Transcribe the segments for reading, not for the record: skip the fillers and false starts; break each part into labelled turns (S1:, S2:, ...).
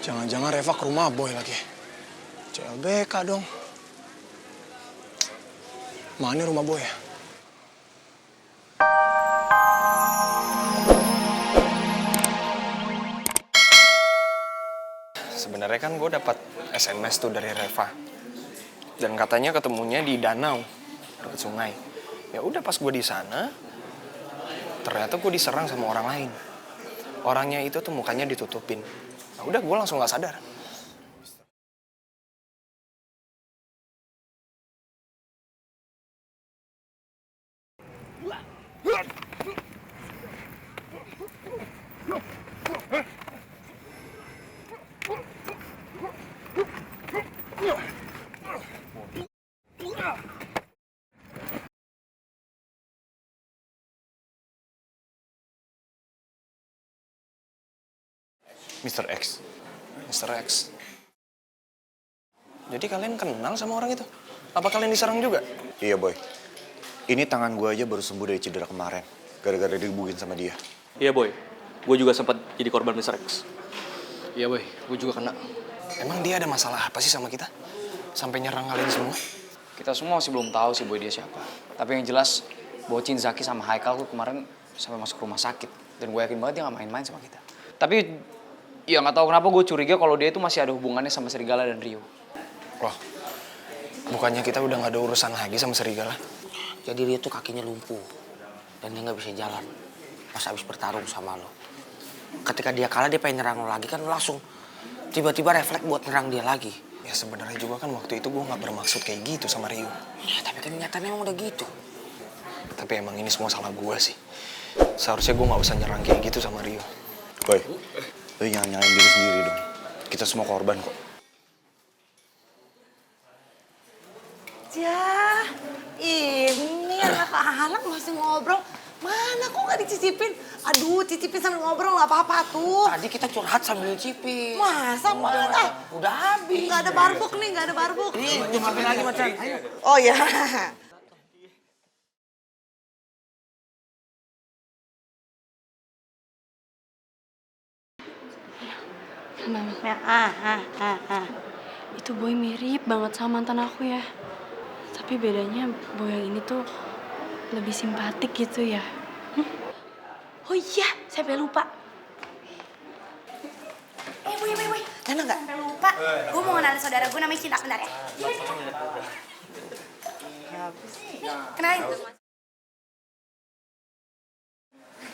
S1: Jangan-jangan Reva ke rumah Boy lagi. CLBK dong. Mana rumah Boy ya? Sebenarnya kan gue dapat SMS tuh dari Reva. Dan katanya ketemunya di danau, dekat sungai. Ya udah pas gue di sana, ternyata gue diserang sama orang lain. Orangnya itu tuh mukanya ditutupin. Nah, udah gue langsung gak sadar. Mr. X. Mr. X. Jadi kalian kenal sama orang itu? Apa kalian diserang juga?
S2: Iya, Boy. Ini tangan gue aja baru sembuh dari cedera kemarin. Gara-gara digebukin sama dia.
S3: Iya, Boy. Gue juga sempat jadi korban Mr. X.
S4: Iya, Boy. Gue juga kena.
S1: Emang dia ada masalah apa sih sama kita? Sampai nyerang kalian semua?
S4: Kita semua masih belum tahu sih Boy dia siapa. Tapi yang jelas, Bocin, Zaki, sama Haikal tuh kemarin sampai masuk rumah sakit. Dan gue yakin banget dia gak main-main sama kita. Tapi, ya gak tahu kenapa gue curiga kalau dia itu masih ada hubungannya sama Serigala dan Rio.
S1: Wah, bukannya kita udah gak ada urusan lagi sama Serigala?
S5: Jadi dia tuh kakinya lumpuh dan dia nggak bisa jalan pas habis bertarung sama lo. Ketika dia kalah dia pengen nyerang lo lagi kan lo langsung tiba-tiba refleks buat nyerang dia lagi.
S1: Ya sebenarnya juga kan waktu itu gue gak bermaksud kayak gitu sama Rio.
S5: Ya tapi kan nyatanya emang udah gitu.
S1: Tapi emang ini semua salah gue sih. Seharusnya gue gak usah nyerang kayak gitu sama Rio.
S2: Boy, lu jangan nyalain diri sendiri dong. Kita semua korban kok.
S6: Ya, ini anak-anak masih ngobrol. Mana kok gak dicicipin? Aduh, cicipin sambil ngobrol gak apa-apa tuh.
S5: Tadi kita curhat sambil cipin.
S6: Masa mana?
S5: Udah habis.
S6: Gak ada barbuk nih, gak ada barbuk.
S5: Nih, nyuapin lagi Macan. Ayo.
S6: Oh ya.
S7: Mama,
S6: Ya,
S7: itu Boy mirip banget sama mantan aku ya. Tapi bedanya Boy yang ini tuh lebih simpatik gitu ya.
S6: Oh iya, sampai lupa.
S8: Boy.
S6: Nana nggak?
S8: Sampai lupa. Gue mau kenalin saudara gue namanya Cinta, bentar ya. Kenalin.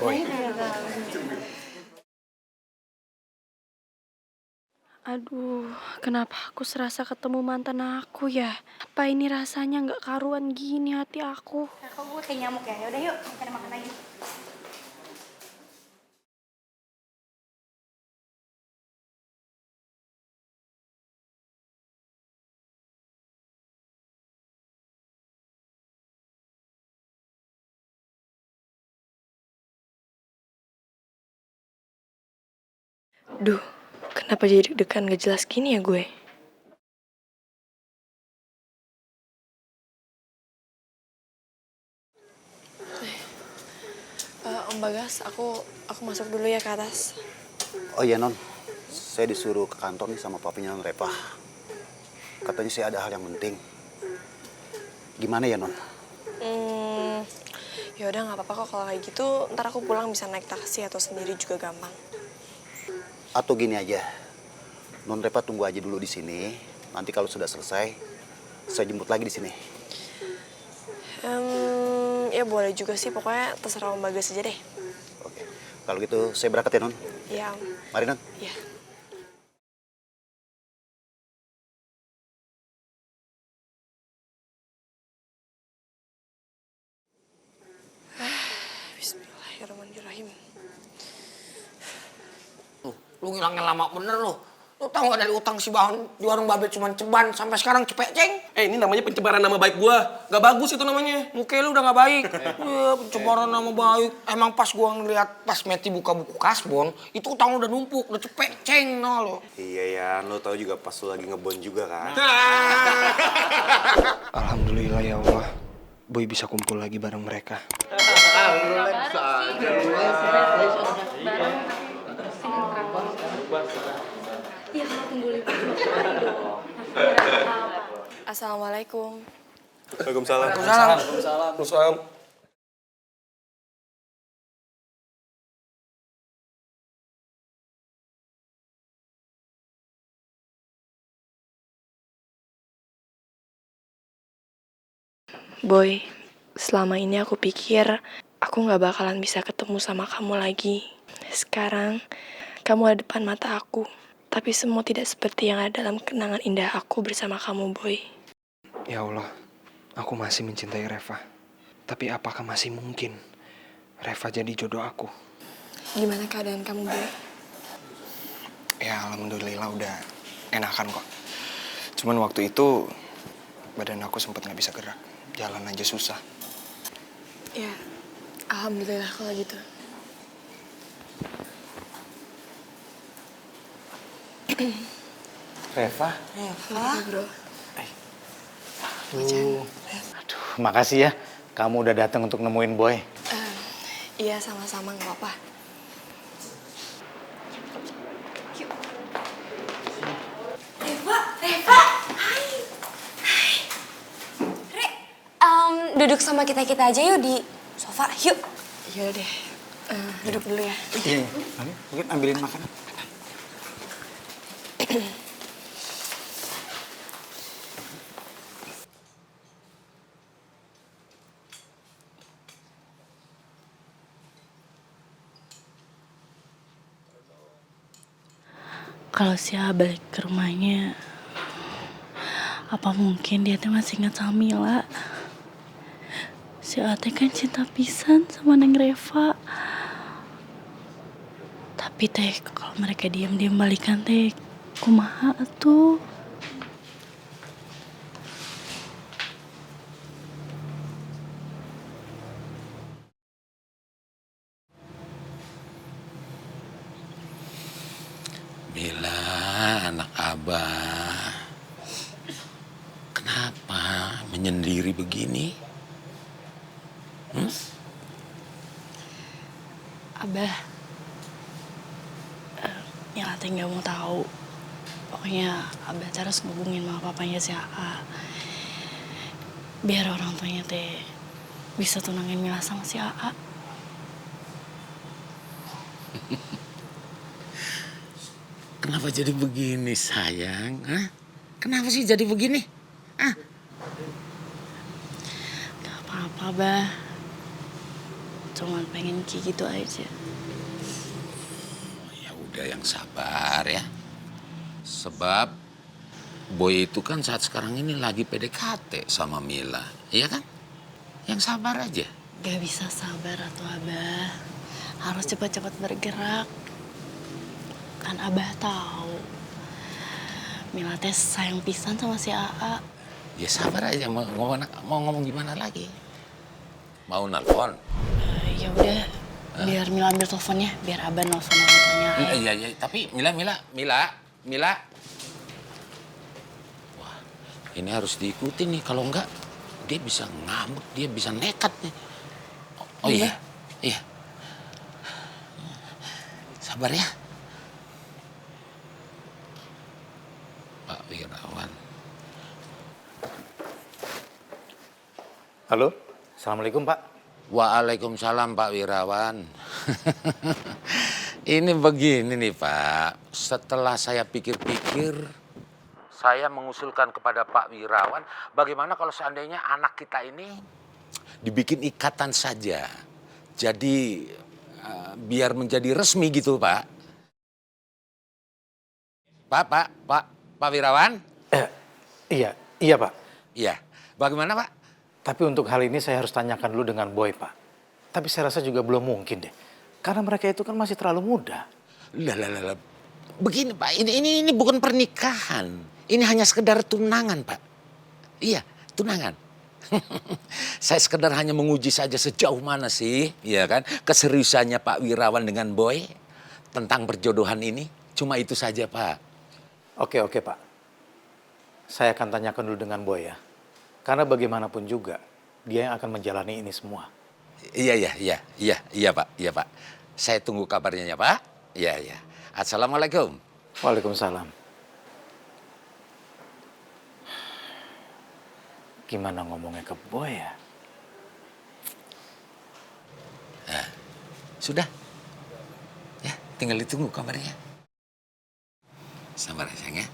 S1: Boy,
S7: Aduh, kenapa aku serasa ketemu mantan aku ya? Apa ini rasanya nggak karuan gini hati aku?
S8: Kok gue kayak nyamuk ya? Yaudah yuk, kita makan lagi.
S7: Duh, kenapa jadi deg-degan gak jelas gini ya gue? Om Bagas, aku masuk dulu ya ke atas.
S2: Oh iya, Non. Saya disuruh ke kantor nih sama papinya Non Reva. Katanya sih ada hal yang penting. Gimana ya, Non?
S7: Ya udah nggak apa-apa kok kalau kayak gitu. Ntar aku pulang bisa naik taksi atau sendiri juga gampang.
S2: Atau gini aja. Non Reva tunggu aja dulu di sini. Nanti kalau sudah selesai, saya jemput lagi di sini.
S7: Ya boleh juga sih, pokoknya terserah Om Bagas aja deh.
S2: Oke. Kalau gitu saya berangkat ya, Non.
S7: Iya, Om.
S2: Mari, Non.
S7: Iya. Bismillahirrahmanirrahim.
S5: Lu ngilangnya lama bener lu. Lu tau gak dari utang si Baon di warung Babet cuma ceban sampai sekarang cepet ceng.
S3: Ini namanya pencemaran nama baik gua. Gak bagus itu namanya.
S5: Muka lu udah gak baik. Iya, pencemaran nama baik. Emang pas gua ngeliat pas Meti buka buku kasbon, itu utang lu udah numpuk, udah cepet ceng no lo.
S2: Iya ya, lo tau juga pas lo lagi ngebon juga kan.
S1: alhamdulillah ya Allah. Boy bisa kumpul lagi bareng mereka.
S7: Iya, kalau tunggu libur cuma sehari dong. Nanti ada apa? Assalamualaikum.
S3: Waalaikumsalam.
S1: Waalaikumsalam.
S7: Boy, selama ini aku pikir aku gak bakalan bisa ketemu sama kamu lagi. Sekarang, kamu ada depan mata aku. Tapi semua tidak seperti yang ada dalam kenangan indah aku bersama kamu, Boy.
S1: Ya Allah, aku masih mencintai Reva. Tapi apakah masih mungkin Reva jadi jodoh aku?
S7: Gimana keadaan kamu, Boy?
S1: Ya alhamdulillah udah enakan kok. Cuman waktu itu badan aku sempat gak bisa gerak. Jalan aja susah.
S7: Ya, alhamdulillah kalau gitu.
S9: Reva?
S6: Reva?
S7: Bro.
S9: Aduh, makasih ya. Kamu udah datang untuk nemuin Boy.
S7: Iya, sama-sama gak apa-apa.
S8: Reva, Reva. Hai. Hai. Re, duduk sama kita-kita aja yuk di sofa. Yuk.
S7: Yaudah deh, duduk dulu ya.
S9: Iya, mungkin ambilin makanan.
S10: Kalau si A balik ke rumahnya, apa mungkin dia teh masih ingat sama Mila? Si A teh kan cinta pisan sama Neng Reva. Tapi teh kalau mereka diam-diam balikan teh kumaha tuh?
S11: Mila, anak abah. Kenapa menyendiri begini?
S10: Abah, Mila teh nggak mau tahu. Pokoknya Abah harus ngubungin sama papanya si A. Biar orang tuanya teh bisa tunangin Mila sama si A.
S11: Kenapa jadi begini, sayang? Hah? Kenapa sih jadi begini? Ah,
S10: Gak apa-apa, Bah. Cuman pengen kayak gitu aja.
S11: ya udah yang sabar ya. Sebab Boy itu kan saat sekarang ini lagi PDKT sama Mila, iya kan? Yang sabar aja.
S10: Gak bisa sabar atau Abah. Harus cepat-cepat bergerak. Kan Abah tahu Mila teh sayang pisan sama si AA.
S11: Ya sabar aja, mau ngomong gimana lagi? Mau nelfon?
S10: Ya udah, biar Mila ambil teleponnya, biar Abah nelfon orang tuanya.
S11: Iya, tapi Mila. Wah, ini harus diikuti nih, kalau enggak dia bisa ngamuk, dia bisa nekat nih. Oh iya. Sabar ya. Pak Wirawan.
S9: Halo, Assalamualaikum Pak.
S11: Waalaikumsalam Pak Wirawan. Ini begini nih Pak, setelah saya pikir-pikir, saya mengusulkan kepada Pak Wirawan, bagaimana kalau seandainya anak kita ini dibikin ikatan saja. Jadi biar menjadi resmi gitu Pak. Pak Wirawan?
S9: Iya Pak.
S11: Iya, bagaimana Pak?
S9: Tapi untuk hal ini saya harus tanyakan dulu dengan Boy Pak. Tapi saya rasa juga belum mungkin deh. Karena mereka itu kan masih terlalu muda.
S11: Lah. Begini Pak, ini bukan pernikahan. Ini hanya sekedar tunangan Pak. Iya, tunangan. Saya sekedar hanya menguji saja sejauh mana sih, ya kan, keseriusannya Pak Wirawan dengan Boy tentang perjodohan ini. Cuma itu saja Pak.
S9: Oke Pak. Saya akan tanyakan dulu dengan Boy ya. Karena bagaimanapun juga, dia yang akan menjalani ini semua.
S11: Iya Pak. Saya tunggu kabarnya ya Pak. Iya. Assalamualaikum.
S9: Waalaikumsalam. gimana ngomongnya ke Boy ya?
S11: Nah, sudah. Ya, tinggal ditunggu kabarnya. Sabar ya sayang ya.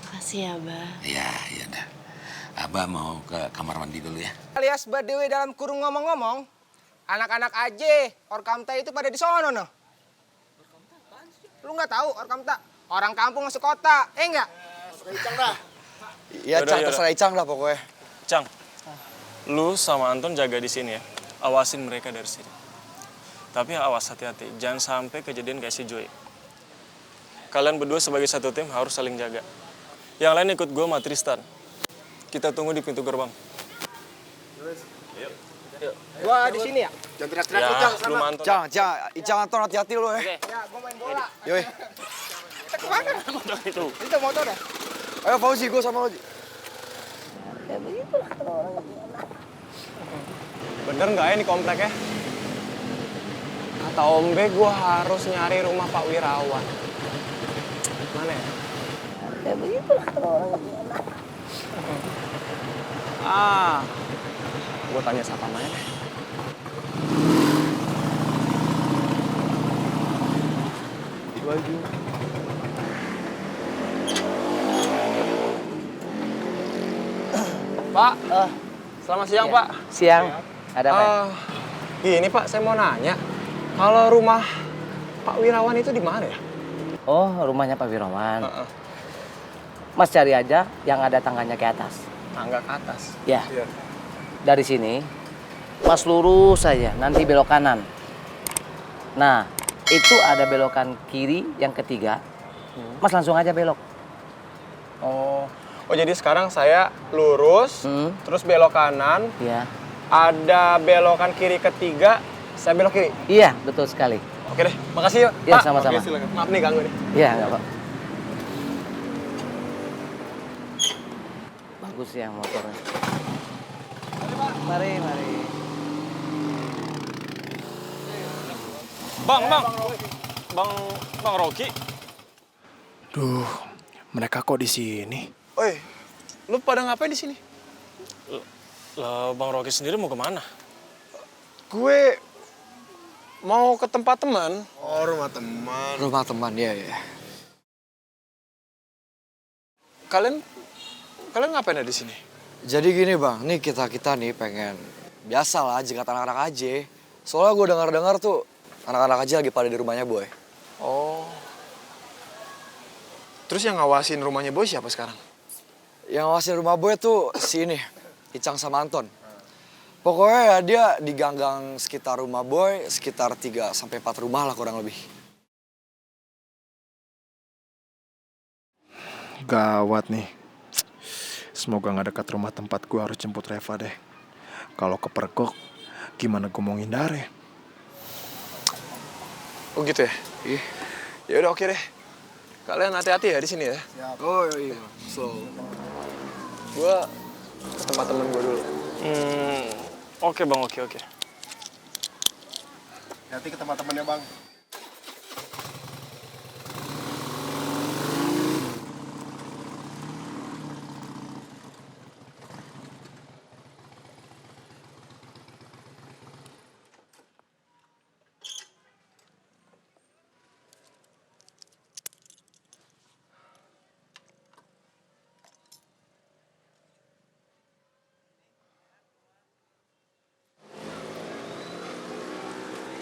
S10: Makasih ya, Abah.
S11: Ya udah. Abah mau ke kamar mandi dulu ya.
S1: Alias Badewe dalam kurung ngomong-ngomong, anak-anak aja Orkamta itu pada di sono noh. Lu nggak tahu Orkamta? Orang kampung masuk kota, enggak?
S2: Icang dah.
S1: Iya,
S3: Cang,
S1: terserah Icang lah pokoknya.
S3: Cang, lu sama Anton jaga di sini ya. Awasin mereka dari sini. Tapi awas hati-hati, jangan sampai kejadian kayak si Joy. Kalian berdua sebagai satu tim harus saling jaga. Yang lain ikut gue sama Tristan. Kita tunggu di pintu gerbang.
S1: Gua di sini ya.
S2: Jangan teriak-teriak
S3: Ya,
S2: Icang
S3: belum
S2: sama.
S3: Anton.
S1: Icang Anton hati-hati lu ya.
S6: Ya, gue main bola.
S1: Yoi.
S6: Kita kemana?
S3: Itu.
S6: Itu motor ya?
S1: Ayo Fauzi, gue sama Fauzi.
S6: Ya begitulah kalau orang
S1: Bener nggak ya ini kompleknya? Kata Om B, gue harus nyari rumah Pak Wirawan. Mana ya?
S6: Ya begitulah kalau orang
S1: Gue tanya siapa main deh. Baju. Pak, selamat siang Pak.
S5: Siang, ada apa?
S1: Gini Pak, saya mau nanya. Kalau rumah Pak Wirawan itu di mana ya?
S5: Oh, rumahnya Pak Wirawan. Mas cari aja yang ada tangganya ke atas.
S1: Tangga ke atas.
S5: Ya, dari sini, Mas lurus saja, nanti belok kanan. Nah, itu ada belokan kiri yang ketiga. Mas langsung aja belok.
S1: Oh jadi sekarang saya lurus, terus belok kanan.
S5: Iya.
S1: Ada belokan kiri ketiga, saya belok kiri.
S5: Iya, betul sekali.
S1: Oke deh, makasih yuk.
S5: Iya,
S1: Pak.
S5: sama-sama.
S1: Oke, silakan. Maaf nih ganggu nih.
S5: Iya, nggak apa. Bagus ya motornya. Mari, mari.
S3: Bang Rocky.
S1: Duh, mereka kok di sini? Oi, lu pada ngapain di sini?
S3: Lah, Bang Rocky sendiri mau kemana?
S1: Gue mau ke tempat teman.
S2: Oh, rumah teman.
S1: Rumah teman, ya. Kalian ngapain ada di sini?
S12: Jadi gini bang, nih kita nih pengen biasa lah jikat anak-anak aja. Soalnya gue dengar tuh anak-anak aja lagi pada di rumahnya Boy.
S1: Oh. Terus yang ngawasin rumahnya Boy siapa sekarang?
S12: Yang ngawasin rumah Boy tuh si ini, Icang sama Anton. Pokoknya ya dia di gang-gang sekitar rumah Boy, sekitar 3-4 rumah lah kurang lebih.
S1: Gawat nih. Semoga nggak dekat rumah tempat gue harus jemput Reva deh. Kalau kepergok, gimana gue mau ngindar ya? Oh gitu ya? Iya. Ya udah oke deh. Kalian hati-hati ya di sini ya.
S12: Siap. Oh iya, slow.
S1: Gue ke tempat temen gue dulu.
S3: Oke Bang, oke.
S2: Nanti ke teman-temannya bang.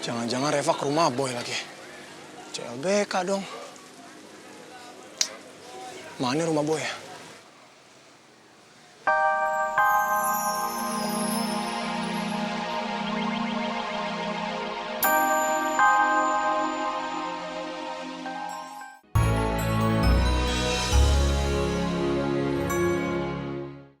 S1: Jangan-jangan Reva ke rumah Boy lagi. CLBK dong. Mana rumah Boy ya?